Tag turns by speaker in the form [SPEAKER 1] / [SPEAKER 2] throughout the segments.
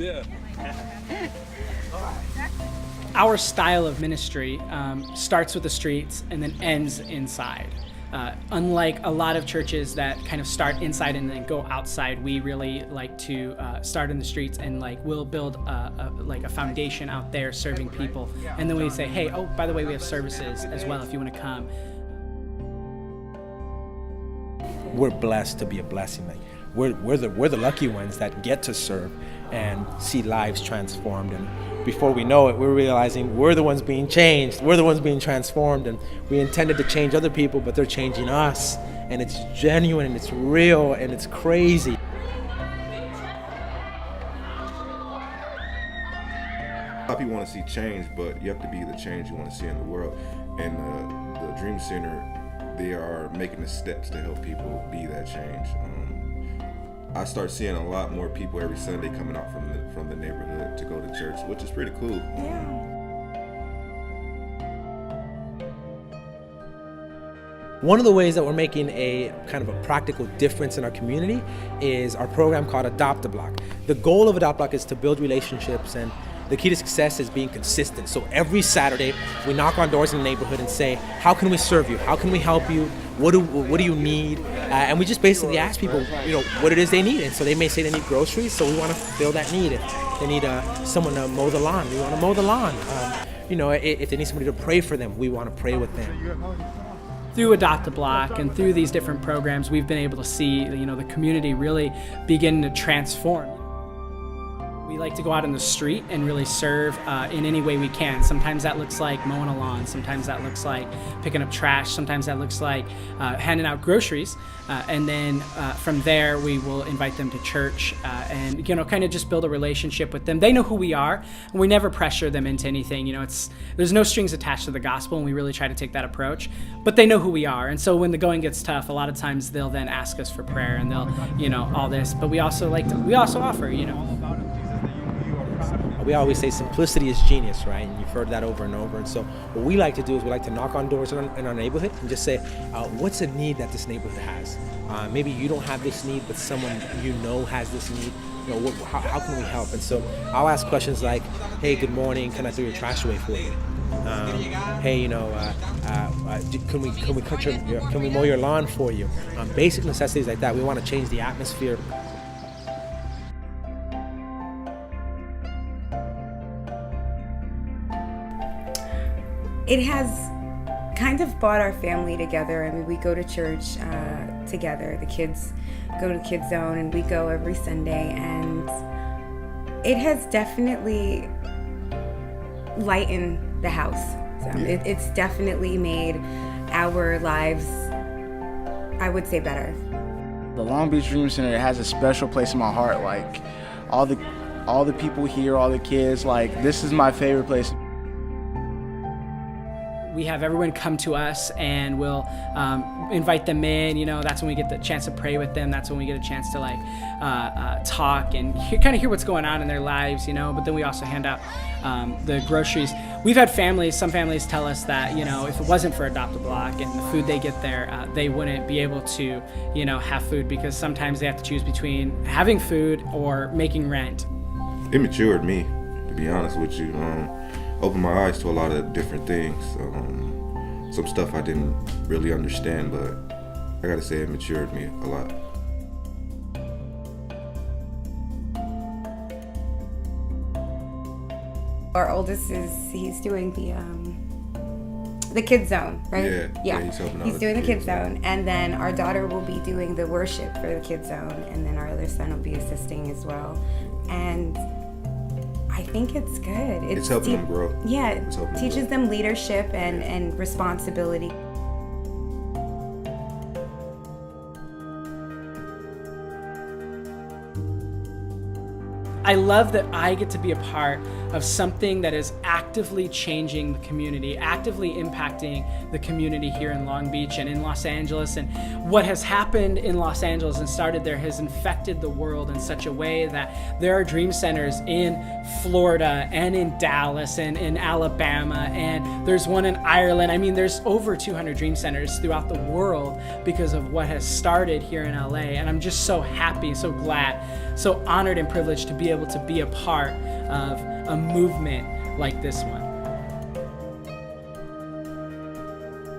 [SPEAKER 1] Yeah.
[SPEAKER 2] Our style of ministry starts with the streets and then ends inside. Unlike a lot of churches that kind of start inside and then go outside, we really like to start in the streets and we'll build a foundation out there serving people. And then we say, hey, oh, by the way, we have services as well if you want to come.
[SPEAKER 3] We're blessed to be a blessing. We're the lucky ones that get to serve and see lives transformed. And before we know it, we're realizing we're the ones being changed. We're the ones being transformed, and we intended to change other people, but they're changing us. And it's genuine, and it's real, and it's crazy.
[SPEAKER 4] A lot of people want to see change, but you have to be the change you want to see in the world. And the Dream Center, they are making the steps to help people be that change. I start seeing a lot more people every Sunday coming out from the neighborhood to go to church, which is pretty cool.
[SPEAKER 5] Yeah.
[SPEAKER 3] One of the ways that we're making a kind of a practical difference in our community is our program called Adopt a Block. The goal of Adopt a Block is to build relationships, and the key to success is being consistent. So every Saturday, we knock on doors in the neighborhood and say, how can we serve you? How can we help you? What do you need? And we just basically ask people, what it is they need. And so they may say they need groceries, so we want to fill that need. If they need someone to mow the lawn, we want to mow the lawn. If they need somebody to pray for them, we want to pray with them.
[SPEAKER 2] Through Adopt a Block and through these different programs, we've been able to see, the community really begin to transform. We like to go out in the street and really serve in any way we can. Sometimes that looks like mowing a lawn. Sometimes that looks like picking up trash. Sometimes that looks like handing out groceries. And then from there, we will invite them to church and kind of just build a relationship with them. They know who we are, and we never pressure them into anything. There's no strings attached to the gospel, and we really try to take that approach. But they know who we are, and so when the going gets tough, a lot of times they'll then ask us for prayer, and they'll, all this. But we also offer,
[SPEAKER 3] We always say simplicity is genius, right? And you've heard that over and over. And so what we like to do is we like to knock on doors in our neighborhood and just say, what's a need that this neighborhood has? Maybe you don't have this need, but someone has this need. How can we help? And so I'll ask questions like, hey, good morning, can I throw your trash away for you? Hey, can we mow your lawn for you? Basic necessities like that. We want to change the atmosphere.
[SPEAKER 5] It has kind of brought our family together. I mean, we go to church together. The kids go to Kids Zone, and we go every Sunday. And it has definitely lightened the house. So it's definitely made our lives, I would say, better.
[SPEAKER 6] The Long Beach Dream Center has a special place in my heart. Like all the people here, all the kids. Like, this is my favorite place.
[SPEAKER 2] We have everyone come to us, and we'll invite them in. That's when we get the chance to pray with them. That's when we get a chance to talk and hear what's going on in their lives. But then we also hand out the groceries. We've had some families tell us that if it wasn't for Adopt a Block and the food they get there, they wouldn't be able to have food, because sometimes they have to choose between having food or making rent.
[SPEAKER 4] It matured me, to be honest with you. Opened my eyes to a lot of different things. Some stuff I didn't really understand, but I gotta say it matured me a lot.
[SPEAKER 5] Our oldest he's doing the Kids Zone, right?
[SPEAKER 4] Yeah, he's helping out.
[SPEAKER 5] He's doing the Kids Zone, and then our daughter will be doing the worship for the Kids Zone, and then our other son will be assisting as well. And I think it's good.
[SPEAKER 4] It's helping them grow.
[SPEAKER 5] Yeah, it teaches them leadership and responsibility.
[SPEAKER 2] I love that I get to be a part of something that is actively changing the community, actively impacting the community here in Long Beach and in Los Angeles. And what has happened in Los Angeles and started there has infected the world in such a way that there are dream centers in Florida and in Dallas and in Alabama and There's one in Ireland. I mean, there's over 200 Dream Centers throughout the world because of what has started here in LA. And I'm just so happy, so glad, so honored and privileged to be able to be a part of a movement like this one.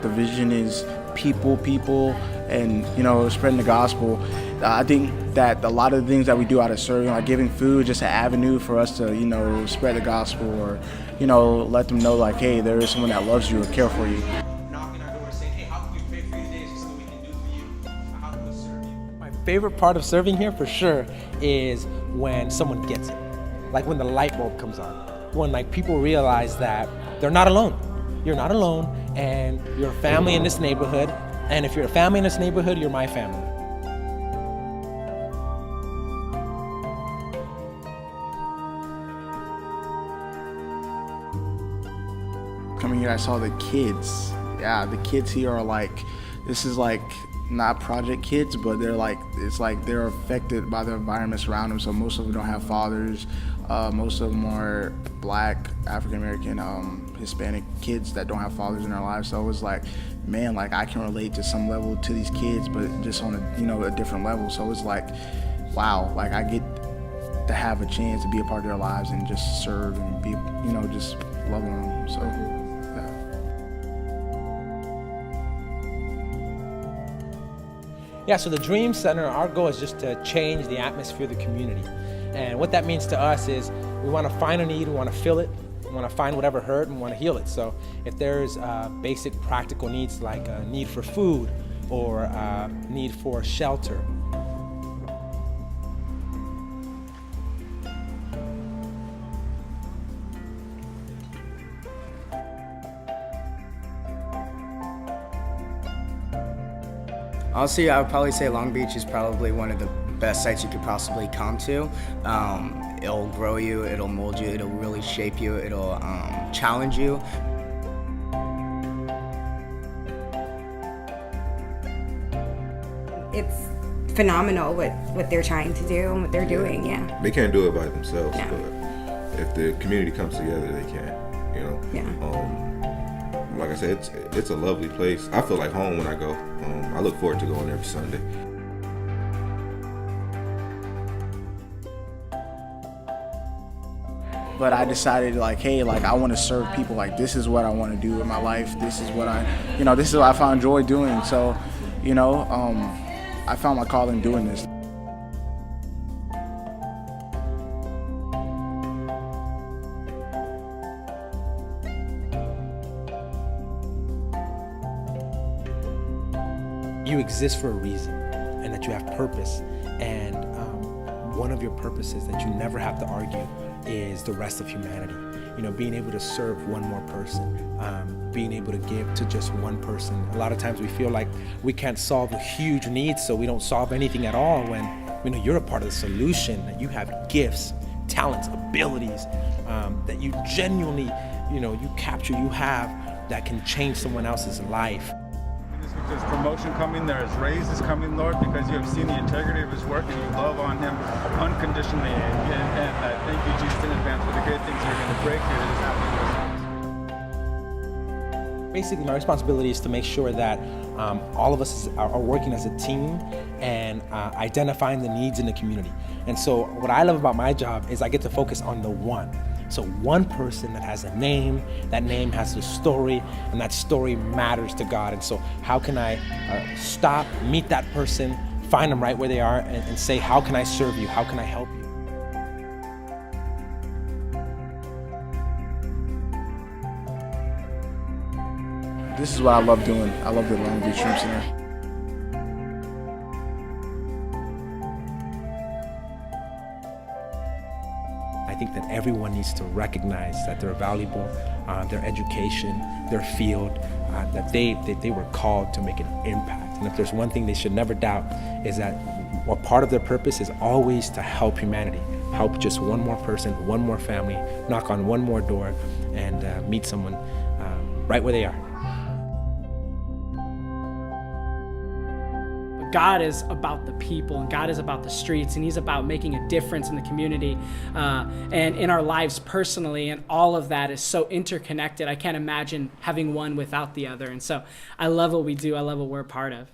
[SPEAKER 6] The vision is people, and spreading the gospel. I think that a lot of the things that we do out of serving, like giving food, just an avenue for us to spread the gospel, or let them know like, hey, there is someone that loves you or care for you.
[SPEAKER 3] Knocking our door saying, hey, how can we pray for you today? Is this what we can do for you? How can we serve you? My favorite part of serving here for sure is when someone gets it. Like when the light bulb comes on. When like people realize that they're not alone. You're not alone, and you're a family in this neighborhood. And if you're a family in this neighborhood, you're my family.
[SPEAKER 6] Coming here, I saw the kids. Yeah, the kids here are like, this is like not project kids, but they're like, it's like they're affected by the environments around them. So most of them don't have fathers. Most of them are Black, African American, Hispanic kids that don't have fathers in their lives. So it was like, man, like I can relate to some level to these kids, but just on a different level. So it's like, wow, like I get to have a chance to be a part of their lives and just serve and be, just love them. So, yeah.
[SPEAKER 3] Yeah, so the Dream Center, our goal is just to change the atmosphere of the community. And what that means to us is we want to find a need, we want to fill it, we want to find whatever hurt, and we want to heal it. So if there's basic practical needs like a need for food or a need for shelter,
[SPEAKER 1] Honestly, I would probably say Long Beach is probably one of the best sites you could possibly come to. It'll grow you, it'll mold you, it'll really shape you, it'll challenge you.
[SPEAKER 5] It's phenomenal what they're trying to do and what they're doing, yeah.
[SPEAKER 4] They can't do it by themselves,
[SPEAKER 5] No.
[SPEAKER 4] but if the community comes together, they can,
[SPEAKER 5] Yeah.
[SPEAKER 4] Like I said, it's a lovely place. I feel like home when I go. I look forward to going every Sunday.
[SPEAKER 6] But I decided like, hey, like I want to serve people. Like this is what I want to do with my life. This is what this is what I found joy doing. So, I found my calling doing this.
[SPEAKER 3] you exist for a reason and that you have purpose. And one of your purposes that you never have to argue is the rest of humanity. Being able to serve one more person, being able to give to just one person. A lot of times we feel like we can't solve a huge need, so we don't solve anything at all, when you're a part of the solution, that you have gifts, talents, abilities that you genuinely, you capture, you have, that can change someone else's life.
[SPEAKER 7] There's promotion coming, there is raises coming, Lord, because you have seen the integrity of his work and you love on him unconditionally. And I thank you, Jesus, in advance for the great things you're going to break here that is happening in this house.
[SPEAKER 3] Basically, my responsibility is to make sure that all of us are working as a team and identifying the needs in the community. And so what I love about my job is I get to focus on the one. So one person that has a name, that name has a story, and that story matters to God. And so how can I stop, meet that person, find them right where they are, and say, how can I serve you? How can I help you?
[SPEAKER 6] This is what I love doing. I love the Long Beach Dream Center.
[SPEAKER 3] I think that everyone needs to recognize that they're valuable, their education, their field, that they were called to make an impact. And if there's one thing they should never doubt, is that a part of their purpose is always to help humanity, help just one more person, one more family, knock on one more door, and meet someone right where they are.
[SPEAKER 2] God is about the people, and God is about the streets, and he's about making a difference in the community and in our lives personally, and all of that is so interconnected. I can't imagine having one without the other. And so I love what we do. I love what we're a part of.